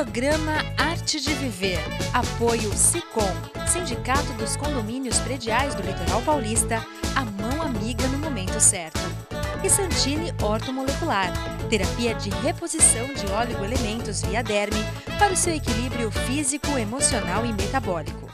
Programa Arte de Viver. Apoio Sicom, Sindicato dos Condomínios Prediais do Litoral Paulista, a mão amiga no momento certo. E Santini Ortomolecular, terapia de reposição de oligoelementos via derme para o seu equilíbrio físico, emocional e metabólico.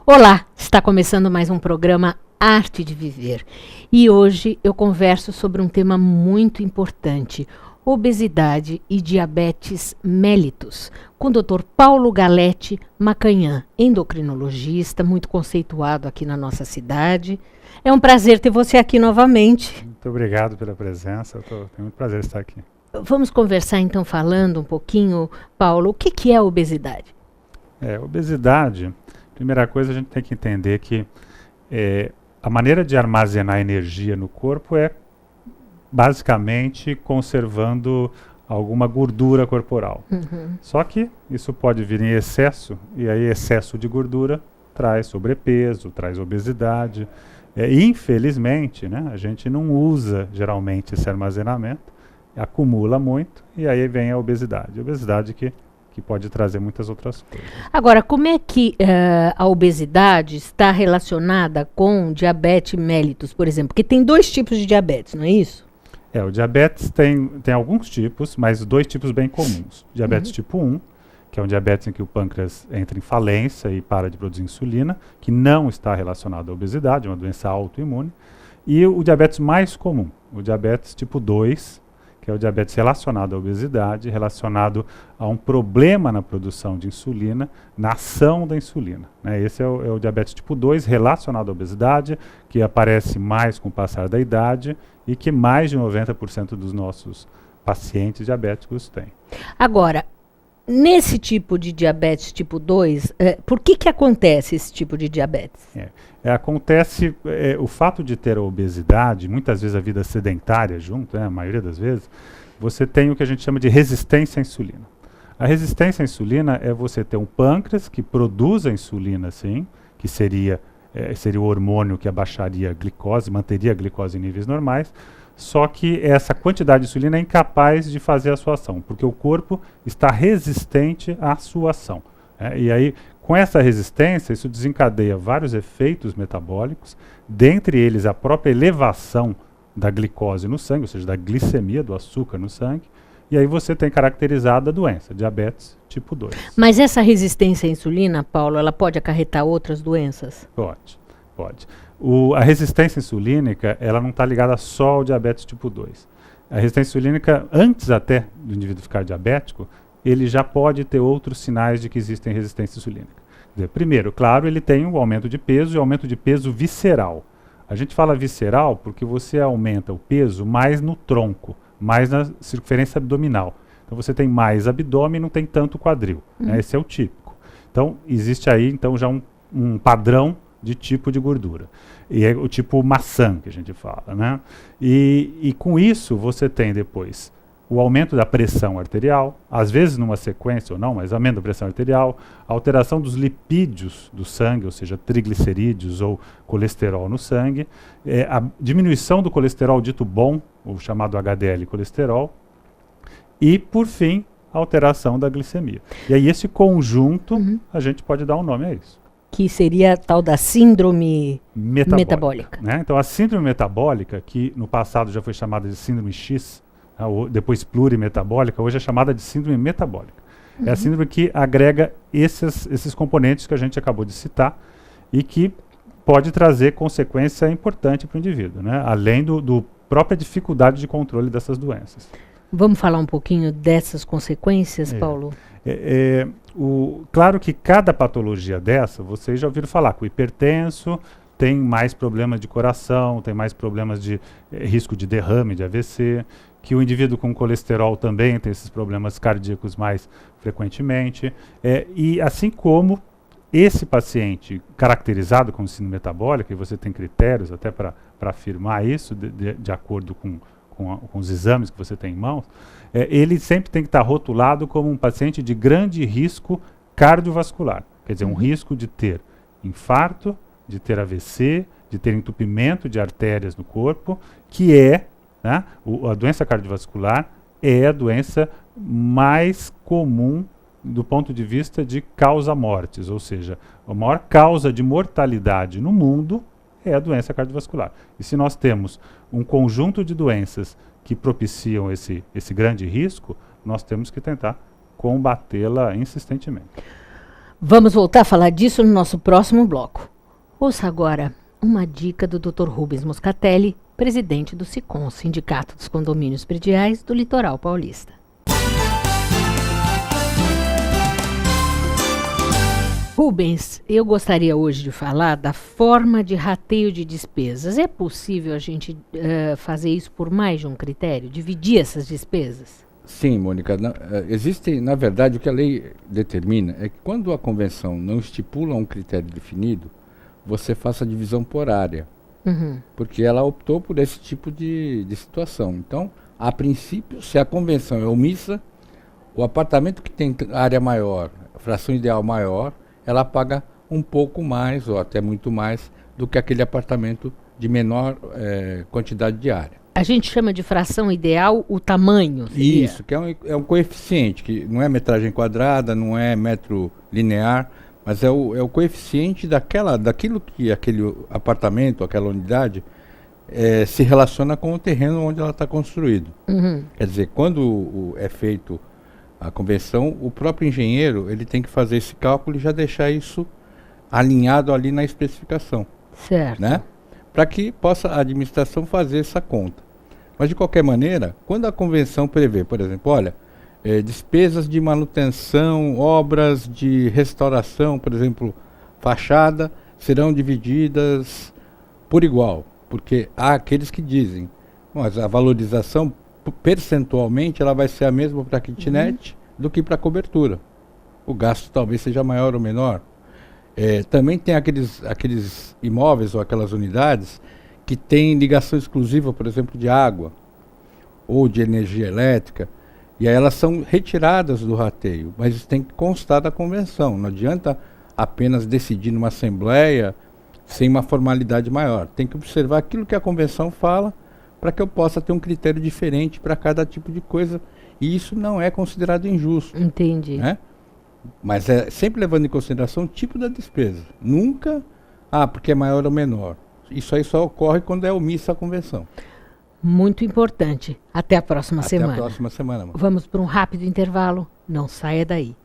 Olá, está começando mais um programa Arte de Viver e hoje eu converso sobre um tema muito importante, obesidade e diabetes mellitus, com o Dr. Paulo Galete Macanhã, endocrinologista, muito conceituado aqui na nossa cidade. É um prazer ter você aqui novamente. Muito obrigado pela presença, tenho muito prazer estar aqui. Vamos conversar então falando um pouquinho, Paulo, o que é a obesidade? Obesidade... Primeira coisa, a gente tem que entender que a maneira de armazenar energia no corpo é basicamente conservando alguma gordura corporal. Só que isso pode vir em excesso, e aí excesso de gordura traz sobrepeso, traz obesidade. Infelizmente, né, a gente não usa geralmente esse armazenamento, acumula muito, e aí vem a obesidade. A obesidade que pode trazer muitas outras coisas. Agora, como é que a obesidade está relacionada com diabetes mellitus, por exemplo? Porque tem dois tipos de diabetes, não é isso? O diabetes tem alguns tipos, mas dois tipos bem comuns. Diabetes tipo 1, que é um diabetes em que o pâncreas entra em falência e para de produzir insulina, que não está relacionado à obesidade, é uma doença autoimune. E o diabetes mais comum, o diabetes tipo 2, que é o diabetes relacionado à obesidade, relacionado a um problema na produção de insulina, na ação da insulina. Né? Esse é o diabetes tipo 2 relacionado à obesidade, que aparece mais com o passar da idade e que mais de 90% dos nossos pacientes diabéticos têm. Agora, nesse tipo de diabetes tipo 2, por que acontece esse tipo de diabetes? Acontece o fato de ter a obesidade, muitas vezes a vida sedentária junto, a maioria das vezes, você tem o que a gente chama de resistência à insulina. A resistência à insulina é você ter um pâncreas que produz a insulina, sim, que seria o hormônio que abaixaria a glicose, manteria a glicose em níveis normais, só que essa quantidade de insulina é incapaz de fazer a sua ação, porque o corpo está resistente à sua ação. E aí, com essa resistência, isso desencadeia vários efeitos metabólicos, dentre eles a própria elevação da glicose no sangue, ou seja, da glicemia, do açúcar no sangue, e aí você tem caracterizada a doença, diabetes tipo 2. Mas essa resistência à insulina, Paulo, ela pode acarretar outras doenças? Pode. A resistência insulínica, ela não está ligada só ao diabetes tipo 2. A resistência insulínica, antes até do indivíduo ficar diabético, ele já pode ter outros sinais de que existem resistência insulínica. Quer dizer, primeiro, claro, ele tem um aumento de peso e aumento de peso visceral. A gente fala visceral porque você aumenta o peso mais no tronco, mais na circunferência abdominal. Então você tem mais abdômen e não tem tanto quadril. Esse é o típico. Então existe aí já um padrão de tipo de gordura. E é o tipo maçã que a gente fala, né? E com isso você tem depois o aumento da pressão arterial, às vezes numa sequência ou não, mas aumento da pressão arterial, a alteração dos lipídios do sangue, ou seja, triglicerídeos ou colesterol no sangue, a diminuição do colesterol dito bom, o chamado HDL colesterol, e, por fim, a alteração da glicemia. E aí esse conjunto, a gente pode dar um nome a isso. Que seria a tal da síndrome metabólica. Né? Então, a síndrome metabólica, que no passado já foi chamada de síndrome X, depois plurimetabólica, hoje é chamada de síndrome metabólica. É a síndrome que agrega esses componentes que a gente acabou de citar e que pode trazer consequência importante para o indivíduo, né? Além do própria dificuldade de controle dessas doenças. Vamos falar um pouquinho dessas consequências, Paulo? Claro que cada patologia dessa, vocês já ouviram falar que o hipertenso tem mais problemas de coração, tem mais problemas de risco de derrame, de AVC, que o indivíduo com colesterol também tem esses problemas cardíacos mais frequentemente, e assim como esse paciente caracterizado com síndrome metabólica, e você tem critérios até para afirmar isso, de acordo com os exames que você tem em mãos, ele sempre tem que estar rotulado como um paciente de grande risco cardiovascular. Quer dizer, um risco de ter infarto, de ter AVC, de ter entupimento de artérias no corpo, que é, né, a doença cardiovascular é a doença mais comum do ponto de vista de causa-mortes, ou seja, a maior causa de mortalidade no mundo é a doença cardiovascular. E se nós temos um conjunto de doenças que propiciam esse grande risco, nós temos que tentar combatê-la insistentemente. Vamos voltar a falar disso no nosso próximo bloco. Ouça agora uma dica do Dr. Rubens Moscatelli, presidente do SICOM, Sindicato dos Condomínios Prediais do Litoral Paulista. Rubens, eu gostaria hoje de falar da forma de rateio de despesas. É possível a gente fazer isso por mais de um critério? Dividir essas despesas? Sim, Mônica. Existe, na verdade, o que a lei determina é que quando a convenção não estipula um critério definido, você faça a divisão por área. Porque ela optou por esse tipo de situação. Então, a princípio, se a convenção é omissa, o apartamento que tem área maior, fração ideal maior, ela paga um pouco mais, ou até muito mais, do que aquele apartamento de menor quantidade de área. A gente chama de fração ideal o tamanho? Seria? Isso, que é um coeficiente, que não é metragem quadrada, não é metro linear, mas é o coeficiente daquilo que aquele apartamento, aquela unidade, se relaciona com o terreno onde ela está construído. Quer dizer, quando é feito a convenção, o próprio engenheiro ele tem que fazer esse cálculo e já deixar isso alinhado ali na especificação. Certo. Né? Para que possa a administração fazer essa conta. Mas, de qualquer maneira, quando a convenção prevê, por exemplo, olha, despesas de manutenção, obras de restauração, por exemplo, fachada, serão divididas por igual. Porque há aqueles que dizem, mas a valorização percentualmente ela vai ser a mesma para a kitnet do que para a cobertura. O gasto talvez seja maior ou menor. Também tem aqueles imóveis ou aquelas unidades que têm ligação exclusiva, por exemplo, de água ou de energia elétrica, e aí elas são retiradas do rateio, mas isso tem que constar da convenção. Não adianta apenas decidir numa assembleia sem uma formalidade maior. Tem que observar aquilo que a convenção fala para que eu possa ter um critério diferente para cada tipo de coisa. E isso não é considerado injusto. Entendi. Né? Mas é sempre levando em consideração o tipo da despesa. Nunca, porque é maior ou menor. Isso aí só ocorre quando é omissa a convenção. Muito importante. Até a próxima semana. Até a próxima semana. Vamos para um rápido intervalo. Não saia daí.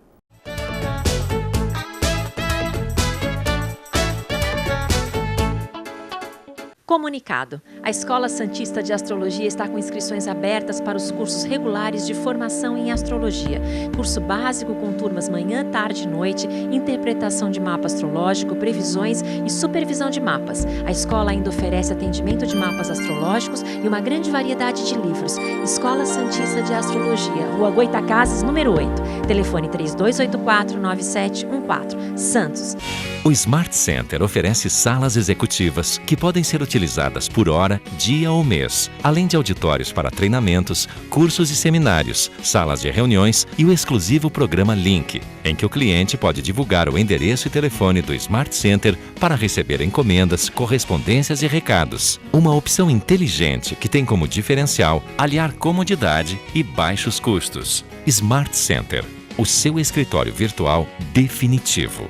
Comunicado. A Escola Santista de Astrologia está com inscrições abertas para os cursos regulares de formação em astrologia. Curso básico com turmas manhã, tarde e noite, interpretação de mapa astrológico, previsões e supervisão de mapas. A escola ainda oferece atendimento de mapas astrológicos e uma grande variedade de livros. Escola Santista de Astrologia, Rua Goitacazes, número 8. Telefone 3284-9714. Santos. O Smart Center oferece salas executivas que podem ser utilizadas por hora, dia ou mês, além de auditórios para treinamentos, cursos e seminários, salas de reuniões e o exclusivo programa Link, em que o cliente pode divulgar o endereço e telefone do Smart Center para receber encomendas, correspondências e recados. Uma opção inteligente que tem como diferencial aliar comodidade e baixos custos. Smart Center, o seu escritório virtual definitivo.